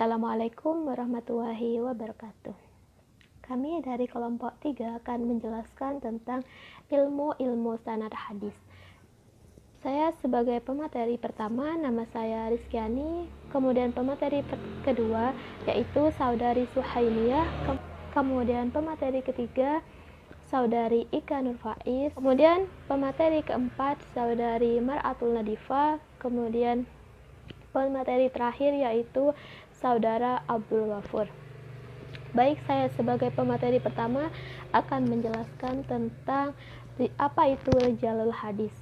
Assalamualaikum warahmatullahi wabarakatuh. Kami dari kelompok 3 akan menjelaskan tentang ilmu sanad hadis. Saya sebagai pemateri pertama, nama saya Rizkyani. Kemudian pemateri kedua yaitu saudari Suhailiyah. Kemudian pemateri ketiga saudari Ika Nurfaiz. Kemudian pemateri keempat saudari Mar'atul Nadifah. Kemudian pemateri terakhir yaitu saudara Abdul Ghafur. Baik, saya sebagai pemateri pertama akan menjelaskan tentang apa itu rijalul hadis.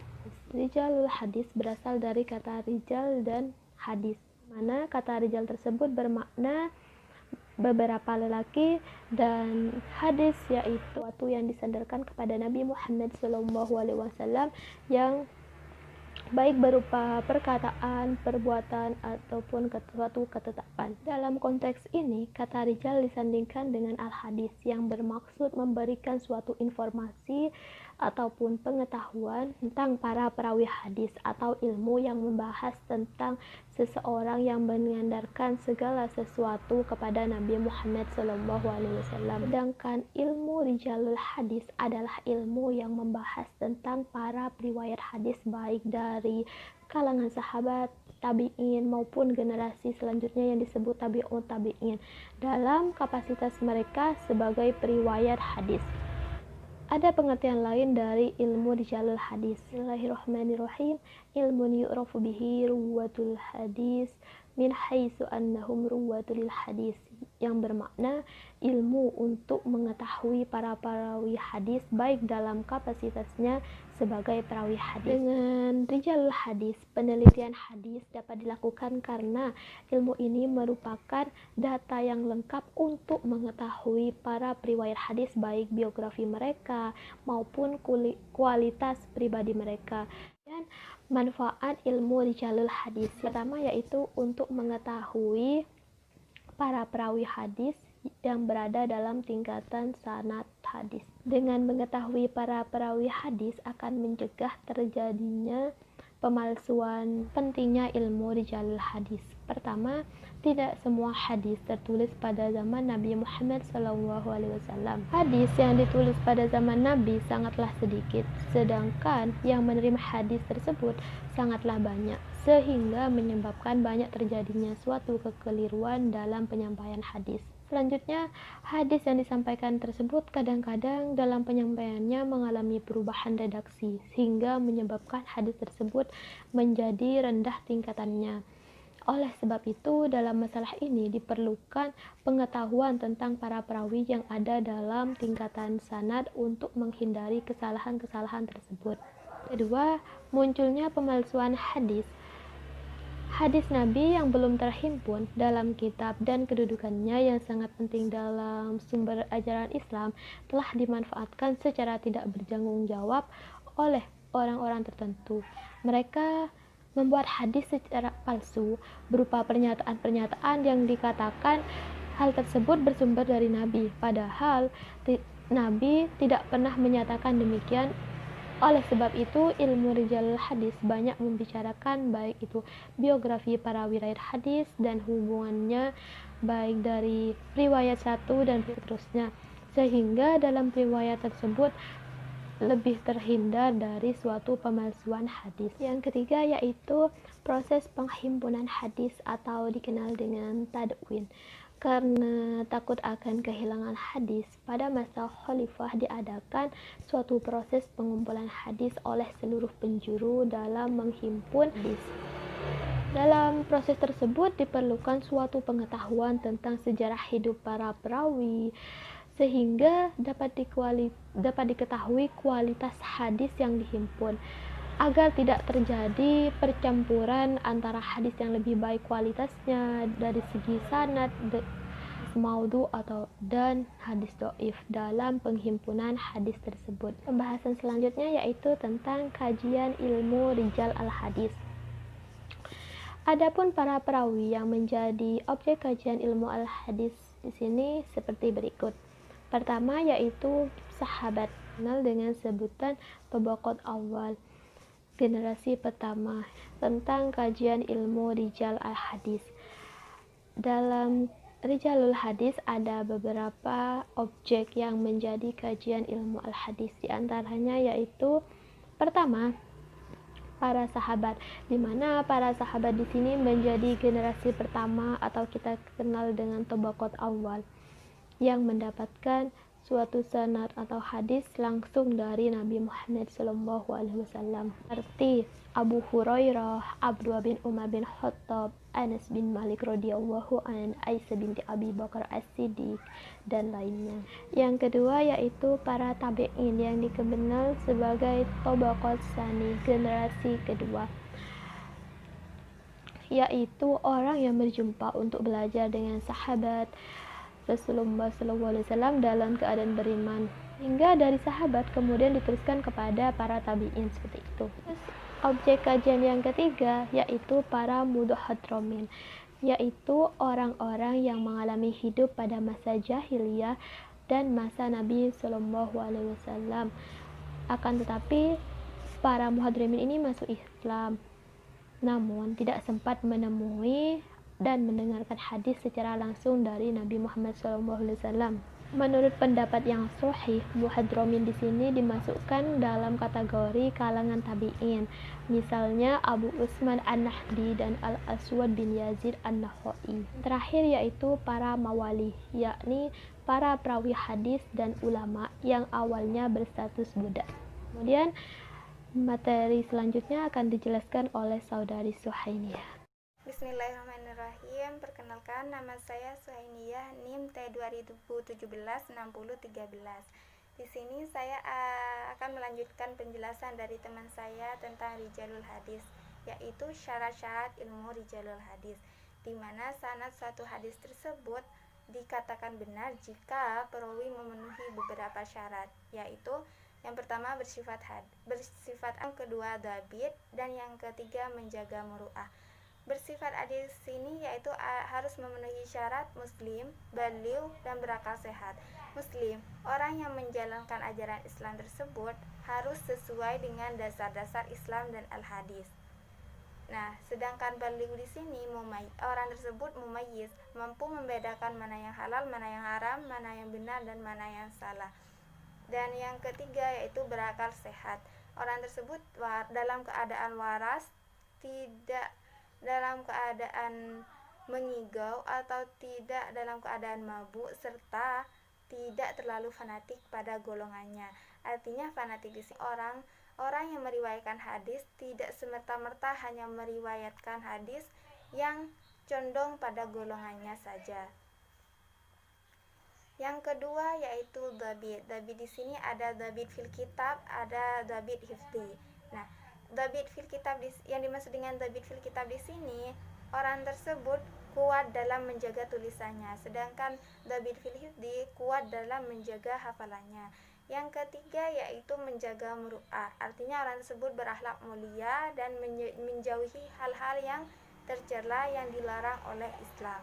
Rijalul hadis berasal dari kata rijal dan hadis, mana kata rijal tersebut bermakna beberapa lelaki, dan hadis yaitu sesuatu yang disandarkan kepada Nabi Muhammad SAW yang baik berupa perkataan, perbuatan, ataupun suatu ketetapan. Dalam konteks ini, kata rijal disandingkan dengan al-hadis yang bermaksud memberikan suatu informasi ataupun pengetahuan tentang para perawi hadis atau ilmu yang membahas tentang seseorang yang menyandarkan segala sesuatu kepada Nabi Muhammad SAW. Sedangkan ilmu rijalul hadis adalah ilmu yang membahas tentang para periwayat hadis baik dari kalangan sahabat, tabi'in maupun generasi selanjutnya yang disebut tabi'ut tabi'in dalam kapasitas mereka sebagai periwayat hadis. Ada pengertian lain dari ilmu rijalul hadis. Bismillahirrahmanirrahim. Ilmun yu'rafu bihi ruwatul hadis min haitsu annahum ruwatul hadis, yang bermakna ilmu untuk mengetahui para perawi hadis baik dalam kapasitasnya sebagai perawi hadis. Dengan rijalul hadis, penelitian hadis dapat dilakukan karena ilmu ini merupakan data yang lengkap untuk mengetahui para periwayat hadis baik biografi mereka maupun kualitas pribadi mereka. Dan manfaat ilmu rijalul hadis pertama yaitu untuk mengetahui para perawi hadis yang berada dalam tingkatan sanad hadis. Dengan mengetahui para perawi hadis akan mencegah terjadinya pemalsuan. Pentingnya ilmu rijalul hadis. Pertama, tidak semua hadis tertulis pada zaman Nabi Muhammad SAW. Hadis yang ditulis pada zaman Nabi sangatlah sedikit, sedangkan yang menerima hadis tersebut sangatlah banyak, sehingga menyebabkan banyak terjadinya suatu kekeliruan dalam penyampaian hadis. Selanjutnya, hadis yang disampaikan tersebut kadang-kadang dalam penyampaiannya mengalami perubahan redaksi, sehingga menyebabkan hadis tersebut menjadi rendah tingkatannya. Oleh sebab itu, dalam masalah ini diperlukan pengetahuan tentang para perawi yang ada dalam tingkatan sanad untuk menghindari kesalahan-kesalahan tersebut. Kedua, munculnya pemalsuan hadis. Hadis Nabi yang belum terhimpun dalam kitab dan kedudukannya yang sangat penting dalam sumber ajaran Islam telah dimanfaatkan secara tidak bertanggung jawab oleh orang-orang tertentu. Mereka membuat hadis secara palsu berupa pernyataan-pernyataan yang dikatakan hal tersebut bersumber dari Nabi, padahal Nabi tidak pernah menyatakan demikian. Oleh sebab itu, ilmu rijalul hadis banyak membicarakan baik itu biografi para riwayat hadis dan hubungannya baik dari riwayat satu dan seterusnya, sehingga dalam riwayat tersebut lebih terhindar dari suatu pemalsuan hadis. Yang ketiga yaitu proses penghimpunan hadis atau dikenal dengan tadwin. Karena takut akan kehilangan hadis, pada masa khalifah diadakan suatu proses pengumpulan hadis oleh seluruh penjuru dalam menghimpun hadis. Dalam proses tersebut diperlukan suatu pengetahuan tentang sejarah hidup para perawi, sehingga dapat diketahui kualitas hadis yang dihimpun, agar tidak terjadi percampuran antara hadis yang lebih baik kualitasnya dari segi sanad, maudhu dan hadis dhaif dalam penghimpunan hadis tersebut. Pembahasan selanjutnya yaitu tentang kajian ilmu rijal al-hadis. Adapun para perawi yang menjadi objek kajian ilmu al-hadis di sini seperti berikut. Pertama yaitu sahabat, kenal dengan sebutan tabaqat awal, generasi pertama. Tentang kajian ilmu rijal al-hadis. Dalam Rijalul Hadis ada beberapa objek yang menjadi kajian ilmu al-hadis. Di antaranya yaitu pertama, para sahabat, di mana para sahabat di sini menjadi generasi pertama atau kita kenal dengan tabaqat awal yang mendapatkan suatu sanad atau hadis langsung dari Nabi Muhammad SAW, seperti Abu Hurairah, Abdullah bin Umar bin Khattab, Anas bin Malik radhiyallahu an, Aisyah binti Abi Bakar As-Siddiq, dan lainnya. Yang kedua yaitu para tabi'in yang dikenal sebagai tabaqat tsani, generasi kedua, yaitu orang yang berjumpa untuk belajar dengan sahabat Rasulullah SAW dalam keadaan beriman, hingga dari sahabat kemudian diteruskan kepada para tabi'in seperti itu. Terus, objek kajian yang ketiga yaitu para mudhadramin, yaitu orang-orang yang mengalami hidup pada masa jahiliyah dan masa Nabi SAW. Akan tetapi para muhadramin ini masuk Islam, namun tidak sempat menemui dan mendengarkan hadis secara langsung dari Nabi Muhammad SAW. Menurut pendapat yang sahih, muhadramin di sini dimasukkan dalam kategori kalangan tabi'in. Misalnya Abu Utsman An-Nahdi dan Al-Aswad bin Yazid An-Nakhai. Terakhir yaitu para mawali, yakni para perawi hadis dan ulama yang awalnya berstatus budak. Kemudian materi selanjutnya akan dijelaskan oleh saudari Suhainiyah. Bismillahirrahmanirrahim. Perkenalkan, nama saya Suhainiyah, NIM T2017-6013. Di sini saya akan melanjutkan penjelasan dari teman saya tentang Rijalul Hadis, yaitu syarat-syarat ilmu Rijalul Hadis, di mana sanad suatu hadis tersebut dikatakan benar jika perawi memenuhi beberapa syarat, yaitu yang pertama bersifat yang kedua dhabit, dan yang ketiga menjaga muru'ah. Bersifat adil di sini yaitu harus memenuhi syarat muslim, baligh, dan berakal sehat. Muslim, orang yang menjalankan ajaran Islam tersebut harus sesuai dengan dasar-dasar Islam dan al-hadis. Nah, sedangkan baligh di sini orang tersebut mumayyiz, mampu membedakan mana yang halal, mana yang haram, mana yang benar, dan mana yang salah. Dan yang ketiga yaitu berakal sehat. Orang tersebut dalam keadaan waras, tidak dalam keadaan mengigau atau tidak dalam keadaan mabuk, serta tidak terlalu fanatik pada golongannya. Artinya fanatik di sini orang yang meriwayatkan hadis tidak semerta-merta hanya meriwayatkan hadis yang condong pada golongannya saja. Yang kedua yaitu dhabit. Dhabit di sini ada dhabit fil kitab, ada dhabit hifdzi. Nah, dhabit fil kitab yang dimaksud dengan dhabit fil kitab di sini, orang tersebut kuat dalam menjaga tulisannya, sedangkan dhabit fil hifdzi kuat dalam menjaga hafalannya. Yang ketiga yaitu menjaga muru'ah, artinya orang tersebut berakhlak mulia dan menjauhi hal-hal yang tercela yang dilarang oleh Islam.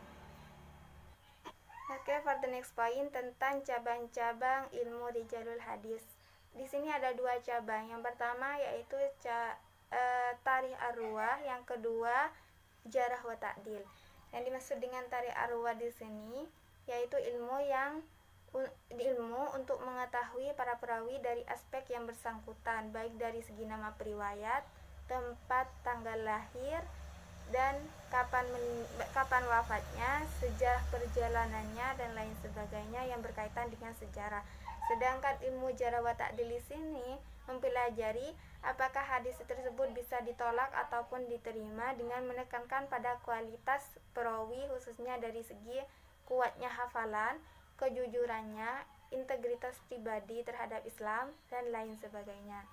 Oke, for the next point tentang cabang-cabang ilmu Rijalul Hadis. Di sini ada dua cabang. Yang pertama yaitu tarikh ar-ruwah, yang kedua jarah wa ta'dil. Yang dimaksud dengan tarikh ar-ruwah di sini yaitu ilmu untuk mengetahui para perawi dari aspek yang bersangkutan, baik dari segi nama periwayat, tempat tanggal lahir, dan kapan wafatnya, sejarah perjalanannya, dan lain sebagainya yang berkaitan dengan sejarah. Sedangkan ilmu jarah wa ta'dil di sini mempelajari apakah hadis tersebut bisa ditolak ataupun diterima dengan menekankan pada kualitas perawi, khususnya dari segi kuatnya hafalan, kejujurannya, integritas pribadi terhadap Islam, dan lain sebagainya.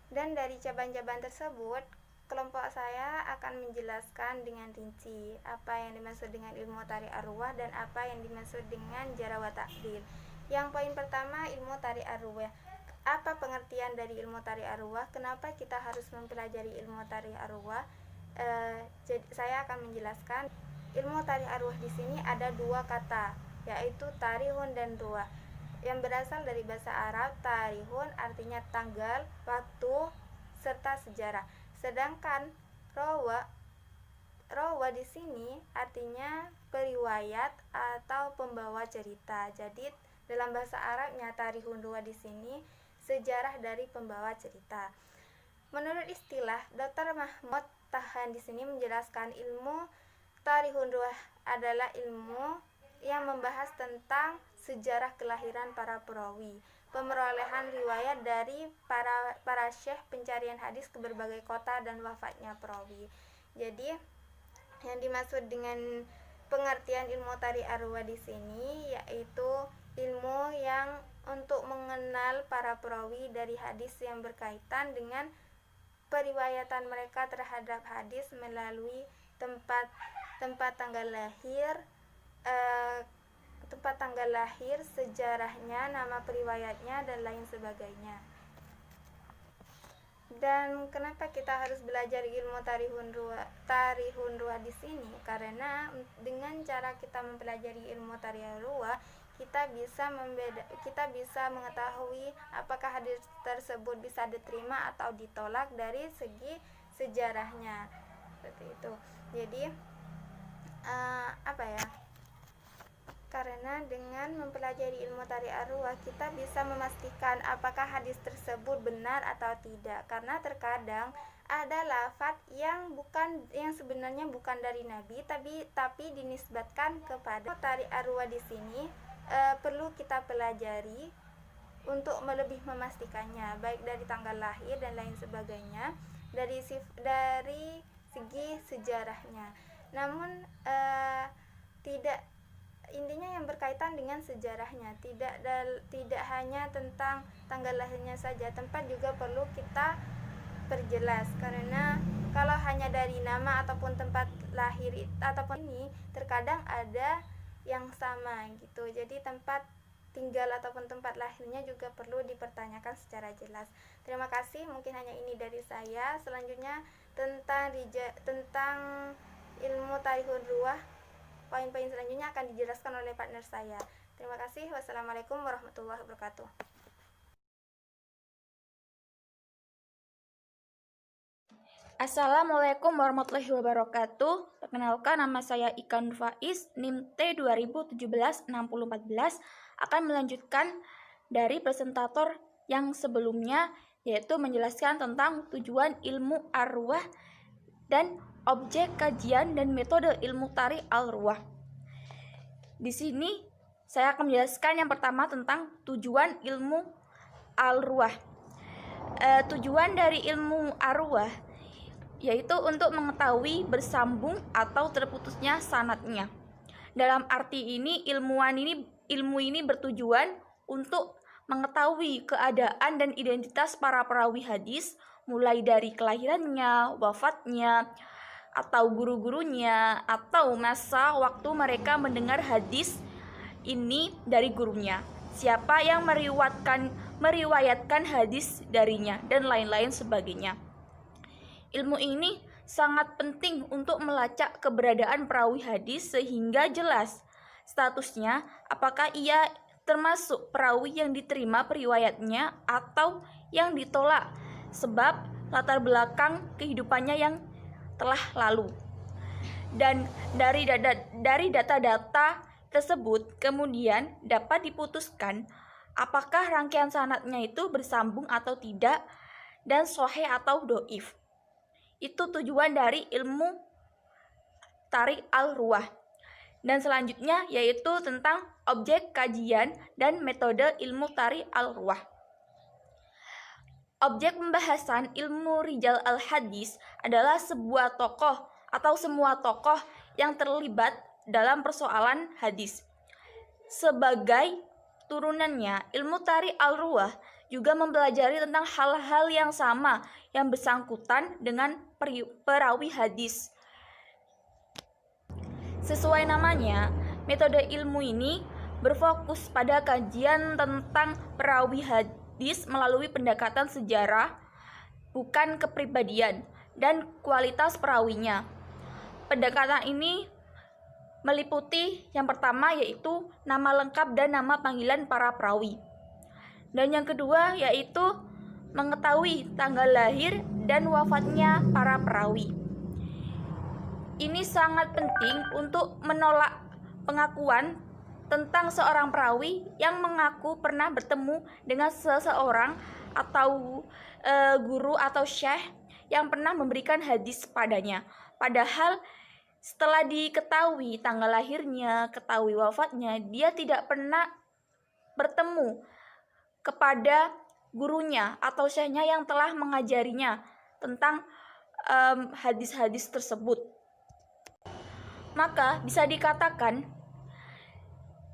Dan dari cabang-cabang tersebut, kelompok saya akan menjelaskan dengan rinci apa yang dimaksud dengan ilmu tarikh ar-ruwah dan apa yang dimaksud dengan jarah wa ta'dil. Yang poin pertama, ilmu tarikh ar-ruwah. Apa pengertian dari ilmu tarikh ar-ruwah? Kenapa kita harus mempelajari ilmu tarikh ar-ruwah? Saya akan menjelaskan. Ilmu tarikh ar-ruwah di sini ada dua kata, yaitu tarihun dan ruwah, yang berasal dari bahasa Arab. Tarihun artinya tanggal, waktu, serta sejarah. Sedangkan rawa rawa di sini artinya periwayat atau pembawa cerita. Jadi dalam bahasa Arabnya tarihun ruwah di sini sejarah dari pembawa cerita. Menurut istilah, Dr. Mahmud Tahan di sini menjelaskan ilmu tarihun ruwah adalah ilmu yang membahas tentang sejarah kelahiran para perawi, pemerolehan riwayat dari para syekh, pencarian hadis ke berbagai kota, dan wafatnya perawi. Jadi yang dimaksud dengan pengertian ilmu tarikh arwah di sini yaitu ilmu yang untuk mengenal para perawi dari hadis yang berkaitan dengan periwayatan mereka terhadap hadis melalui tempat tanggal lahir, sejarahnya, nama periwayatnya, dan lain sebagainya. Dan kenapa kita harus belajar ilmu tarihun ruwah di sini? Karena dengan cara kita mempelajari ilmu tarihun ruwah, kita bisa mengetahui apakah hadis tersebut bisa diterima atau ditolak dari segi sejarahnya. Seperti itu. Jadi karena dengan mempelajari ilmu tarikh arwah kita bisa memastikan apakah hadis tersebut benar atau tidak, karena terkadang ada lafaz yang sebenarnya bukan dari Nabi tapi dinisbatkan kepada tarikh arwah. Di sini perlu kita pelajari untuk lebih memastikannya, baik dari tanggal lahir dan lain sebagainya, dari segi sejarahnya. Namun intinya yang berkaitan dengan sejarahnya, tidak hanya tentang tanggal lahirnya saja, tempat juga perlu kita perjelas, karena kalau hanya dari nama ataupun tempat lahir ataupun ini terkadang ada yang sama gitu. Jadi tempat tinggal ataupun tempat lahirnya juga perlu dipertanyakan secara jelas. Terima kasih, mungkin hanya ini dari saya. Selanjutnya tentang ilmu tarihun ruwah, poin-poin selanjutnya akan dijelaskan oleh partner saya. Terima kasih. Wassalamualaikum warahmatullahi wabarakatuh. Assalamualaikum warahmatullahi wabarakatuh. Perkenalkan, nama saya Ika Nur Faiz, NIM T 2017-6014, akan melanjutkan dari presentator yang sebelumnya, yaitu menjelaskan tentang tujuan ilmu arwah dan objek kajian dan metode ilmu tarikh al-ruwah. Di sini saya akan menjelaskan yang pertama tentang tujuan ilmu al-ruwah. Tujuan dari ilmu arwah yaitu untuk mengetahui bersambung atau terputusnya sanadnya. Dalam arti ini, ilmu ini bertujuan untuk mengetahui keadaan dan identitas para perawi hadis, mulai dari kelahirannya, wafatnya, atau guru-gurunya, atau masa waktu mereka mendengar hadis ini dari gurunya, siapa yang meriwayatkan hadis darinya, dan lain-lain sebagainya. Ilmu ini sangat penting untuk melacak keberadaan perawi hadis sehingga jelas statusnya, apakah ia termasuk perawi yang diterima periwayatnya atau yang ditolak, sebab latar belakang kehidupannya yang telah lalu. Dan dari data-data tersebut kemudian dapat diputuskan apakah rangkaian sanadnya itu bersambung atau tidak, dan sahih atau dhaif. Itu tujuan dari ilmu tarikh al-ruwah. Dan selanjutnya yaitu tentang objek kajian dan metode ilmu tarikh al-ruwah. Objek pembahasan ilmu rijal al-hadis adalah sebuah tokoh atau semua tokoh yang terlibat dalam persoalan hadis. Sebagai turunannya, ilmu tarikh al-ruwah juga mempelajari tentang hal-hal yang sama yang bersangkutan dengan perawi hadis. Sesuai namanya, metode ilmu ini berfokus pada kajian tentang perawi hadis melalui pendekatan sejarah, bukan kepribadian dan kualitas perawinya. Pendekatan ini meliputi yang pertama yaitu nama lengkap dan nama panggilan para perawi. Dan yang kedua yaitu mengetahui tanggal lahir dan wafatnya para perawi. ini sangat penting untuk menolak pengakuan tentang seorang perawi yang mengaku pernah bertemu dengan seseorang atau guru atau syekh yang pernah memberikan hadis padanya. Padahal setelah diketahui tanggal lahirnya, ketahui wafatnya, dia tidak pernah bertemu kepada gurunya atau syekhnya yang telah mengajarinya tentang hadis-hadis tersebut. Maka bisa dikatakan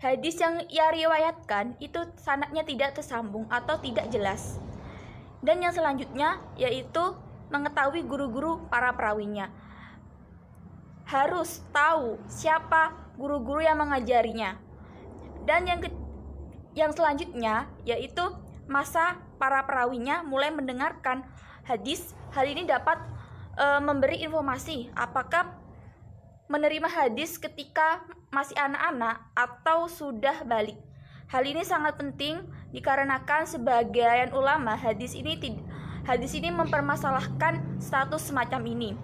hadis yang ia riwayatkan itu sanadnya tidak tersambung atau tidak jelas. Dan yang selanjutnya yaitu mengetahui guru-guru para perawinya. Harus tahu siapa guru-guru yang mengajarinya. Dan yang selanjutnya yaitu masa para perawinya mulai mendengarkan hadis. Hal ini dapat memberi informasi apakah menerima hadis ketika masih anak-anak atau sudah balik. Hal ini sangat penting dikarenakan sebagian ulama hadis ini mempermasalahkan status semacam ini.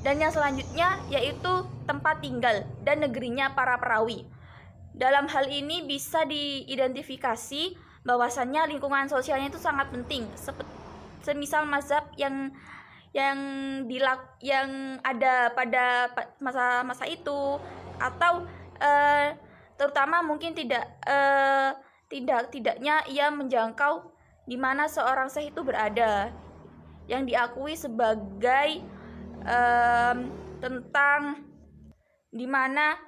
Dan yang selanjutnya yaitu tempat tinggal dan negerinya para perawi. Dalam hal ini bisa diidentifikasi bahwasannya lingkungan sosialnya itu sangat penting. Semisal mazhab yang ada pada masa itu, atau terutama mungkin tidaknya ia menjangkau di mana seorang syekh itu berada, yang diakui sebagai tentang di mana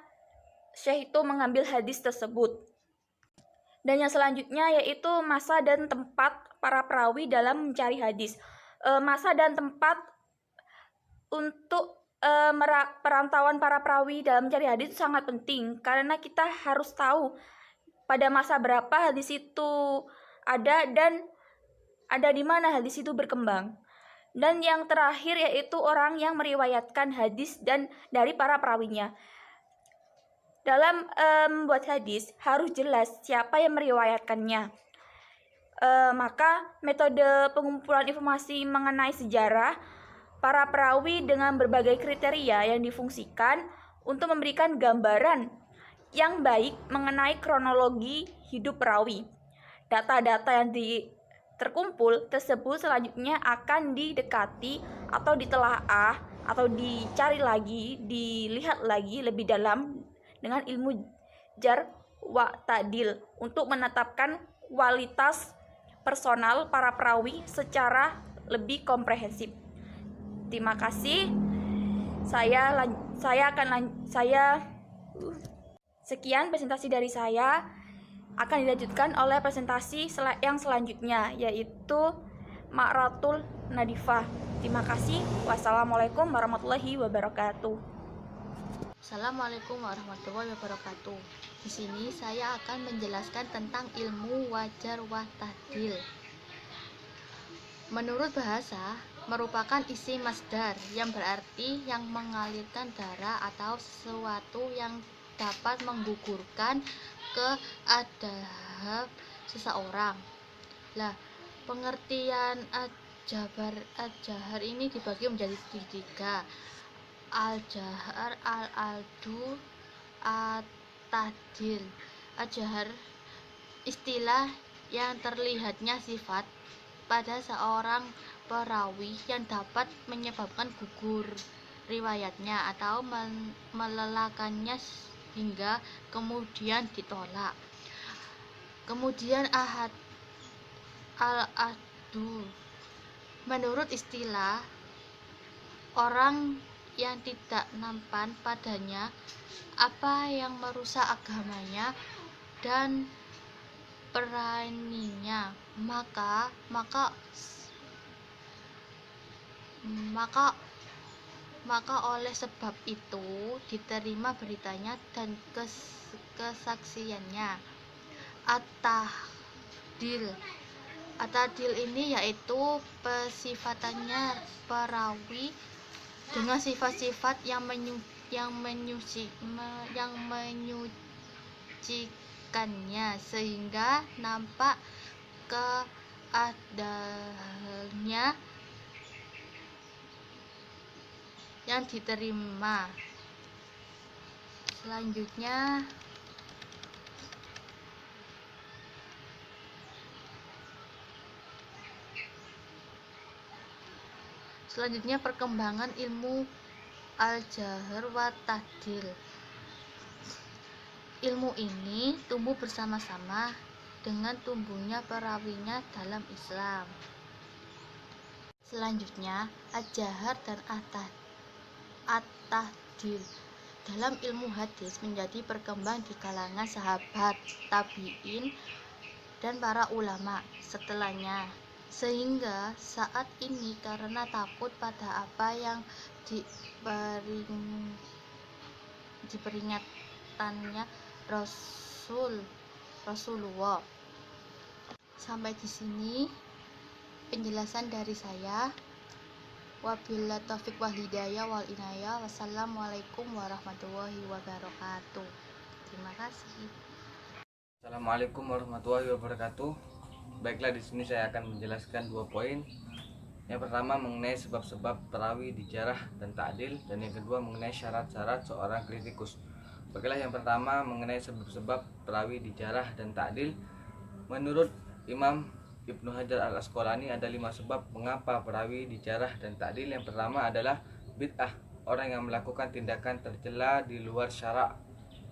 syekh itu mengambil hadis tersebut. Dan yang selanjutnya yaitu masa dan tempat para perawi dalam mencari hadis. Masa dan tempat untuk perantauan para perawi dalam mencari hadis itu sangat penting, karena kita harus tahu pada masa berapa hadis itu ada dan ada di mana hadis itu berkembang. Dan yang terakhir yaitu orang yang meriwayatkan hadis dan dari para perawinya. Dalam membuat hadis harus jelas siapa yang meriwayatkannya. Maka metode pengumpulan informasi mengenai sejarah para perawi dengan berbagai kriteria yang difungsikan untuk memberikan gambaran yang baik mengenai kronologi hidup perawi. Data-data yang terkumpul tersebut selanjutnya akan didekati atau ditelaah atau dicari lagi, dilihat lagi lebih dalam dengan ilmu jar wa ta'dil untuk menetapkan kualitas personal para perawi secara lebih komprehensif. Terima kasih. Sekian presentasi dari saya. Akan dilanjutkan oleh presentasi yang selanjutnya, yaitu Ma'ratul Nadifah. Terima kasih. Wassalamualaikum warahmatullahi wabarakatuh. Assalamualaikum warahmatullahi wabarakatuh. Di sini saya akan menjelaskan tentang ilmu wajar wa ta'dil. Menurut bahasa, merupakan isi masdar yang berarti yang mengalirkan darah atau sesuatu yang dapat menggugurkan keadaan seseorang. Lah, pengertian al-jahar ini dibagi menjadi tiga: al-jahar, al-aldu, at-ta'dil. Al-jahar istilah yang terlihatnya sifat pada seorang perawi yang dapat menyebabkan gugur riwayatnya atau melelakannya hingga kemudian ditolak. Kemudian al-adu, menurut istilah orang yang tidak nampan padanya apa yang merusak agamanya dan peraninya, maka oleh sebab itu diterima beritanya dan kesaksiannya. At-ta'dil ini yaitu pensifatannya perawi dengan sifat-sifat yang menyucikannya sehingga nampak keadaannya yang diterima. Selanjutnya perkembangan ilmu al-jahr wa tahdil. Ilmu ini tumbuh bersama-sama dengan tumbuhnya perawinya dalam Islam. Selanjutnya, al-jahr dan at-tahdil dalam ilmu hadis menjadi berkembang di kalangan sahabat, tabi'in, dan para ulama setelahnya. Sehingga saat ini karena takut pada apa yang diperingatannya Rasulullah. Sampai di sini penjelasan dari saya. Wabillahi taufiq wal hidayah wal inayah. Wassalamualaikum warahmatullahi wabarakatuh. Terima kasih. Assalamualaikum warahmatullahi wabarakatuh. Baiklah, di sini saya akan menjelaskan 2 poin. Yang pertama mengenai sebab-sebab perawi dijarah dan ta'dil, dan yang kedua mengenai syarat-syarat seorang kritikus. Baiklah, yang pertama mengenai sebab-sebab perawi dijarah dan ta'dil. Menurut Imam Ibnu Hajar al-Asqalani ada 5 sebab mengapa perawi dijarah dan ta'dil. Yang pertama adalah bid'ah, orang yang melakukan tindakan tercela di luar syara'.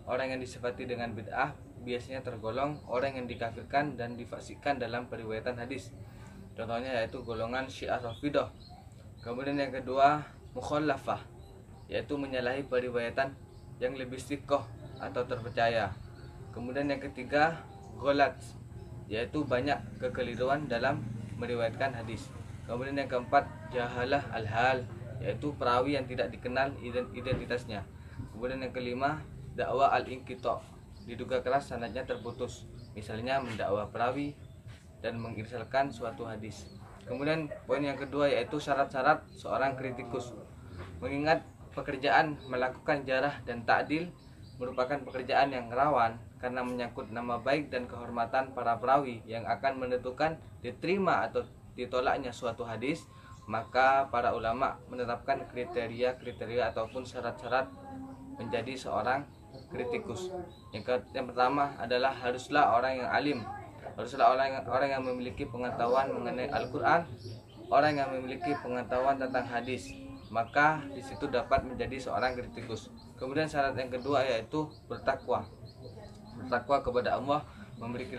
Orang yang disifati dengan bid'ah biasanya tergolong orang yang dikafirkan dan difasikkan dalam periwayatan hadis. Contohnya yaitu golongan Syiah Rafidhah. Kemudian yang kedua mukhalafah, yaitu menyalahi periwayatan yang lebih thiqah atau terpercaya. Kemudian yang ketiga ghalat, yaitu banyak kekeliruan dalam meriwayatkan hadis. Kemudian yang keempat jahalah al-hal, yaitu perawi yang tidak dikenal identitasnya. Kemudian yang kelima dakwah al-inqita', diduga keras sanadnya terputus, misalnya mendakwa perawi dan mengirsalkan suatu hadis. Kemudian poin yang kedua yaitu syarat-syarat seorang kritikus. Mengingat pekerjaan melakukan jarah dan ta'dil merupakan pekerjaan yang rawan karena menyangkut nama baik dan kehormatan para perawi yang akan menentukan diterima atau ditolaknya suatu hadis, maka para ulama menetapkan kriteria-kriteria ataupun syarat-syarat menjadi seorang kritikus. Yang pertama adalah haruslah orang yang alim, haruslah orang yang memiliki pengetahuan mengenai Al-Quran, orang yang memiliki pengetahuan tentang hadis, maka di situ dapat menjadi seorang kritikus. Kemudian syarat yang kedua yaitu bertakwa kepada Allah,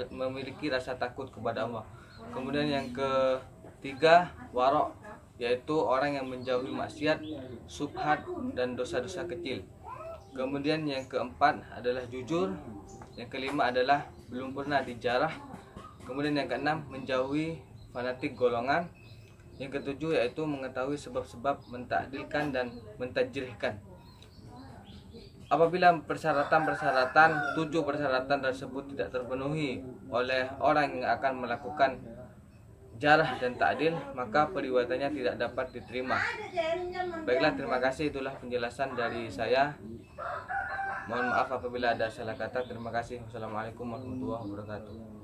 memiliki rasa takut kepada Allah. Kemudian yang ketiga warok, yaitu orang yang menjauhi maksiat, subhat, dan dosa-dosa kecil. Kemudian yang keempat adalah jujur. Yang kelima adalah belum pernah dijarah. Kemudian yang keenam menjauhi fanatik golongan. Yang ketujuh yaitu mengetahui sebab-sebab mentakdilkan dan mentajrihkan. Apabila 7 persyaratan tersebut tidak terpenuhi oleh orang yang akan melakukan jarah dan ta'dil, maka periwayatannya tidak dapat diterima. Baiklah, terima kasih, itulah penjelasan dari saya. Mohon maaf apabila ada salah kata. Terima kasih. Wassalamualaikum warahmatullahi wabarakatuh.